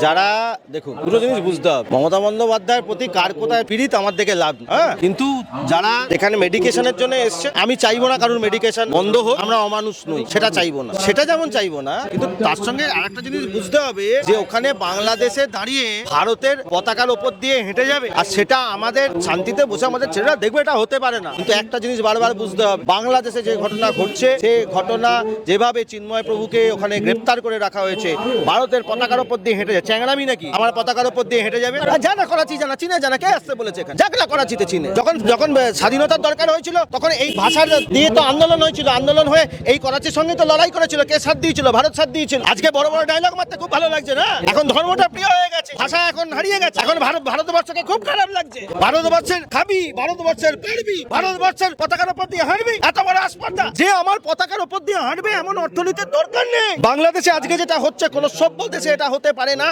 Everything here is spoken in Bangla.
যারা দেখুন দুটো জিনিস বুঝতে হবে, মমতা বন্দ্যোপাধ্যায়ের প্রতি কার কোথায় পীড়িত আমার দেখে লাভ নেই, হ্যাঁ, কিন্তু যারা এখানে মেডিকেশনের জন্য এসছে, আমি চাইবো না কারণ মেডিকেশন বন্ধ হোক, আমরা অমানুষ নই, সেটা চাইবো না, সেটা যেমন চাইবো না, কিন্তু তার সঙ্গে আরেকটা জিনিস বুঝতে হবে যে ওখানে বাংলাদেশে দাঁড়িয়ে ভারতের পতাকার ওপর দিয়ে হেঁটে যাবে, আর সেটা আমাদের শান্তিতে বসে আমাদের ছেলেরা দেখবে, এটা হতে পারে না। কিন্তু একটা জিনিস বারবার বুঝতে হবে, বাংলাদেশে যে ঘটনা ঘটছে, সে ঘটনা যেভাবে চিন্ময় প্রভুকে ওখানে গ্রেপ্তার করে রাখা হয়েছে, ভারতের পতাকার ওপর দিয়ে হেঁটে যায়, চ্যাংড়ামি নাকি আমার পতাকার ওপর দিয়ে হেঁটে যাবে? জানা করাচি জানা চিনে জানা, কে আসতে বলেছে এখানে? যাকলা করাচিতে চিনে, যখন যখন স্বাধীনতার দরকার হয়েছিল তখন এই ভাষার দিয়ে তো আন্দোলন হয়েছিল, আন্দোলন হয়ে এই করাচির সঙ্গে তো লড়াই করেছিল, কে সাথ দিয়েছিল? ভারত সাথ দিয়েছিল। আজকে বড় বড় ডায়লগ মারতে খুব ভালো লাগছে না, এখন ধর্মটা প্রিয় হয়ে গেছে, ভাষা এখন হারিয়ে গেছে, এখন ভারতবর্ষকে খুব খারাপ লাগছে। ভারতবর্ষের খাবি, ভারতবর্ষের পারবি, ভারতবর্ষের পতাকার উপর দিয়ে হাঁটবি, এত বড় আসপর্দা যে আমার পতাকার উপর দিয়ে হাঁটবে, এমন অর্থনীতির দরকার নেই। বাংলাদেশে আজকে যেটা হচ্ছে কোন সভ্য দেশে এটা হতে পারে না।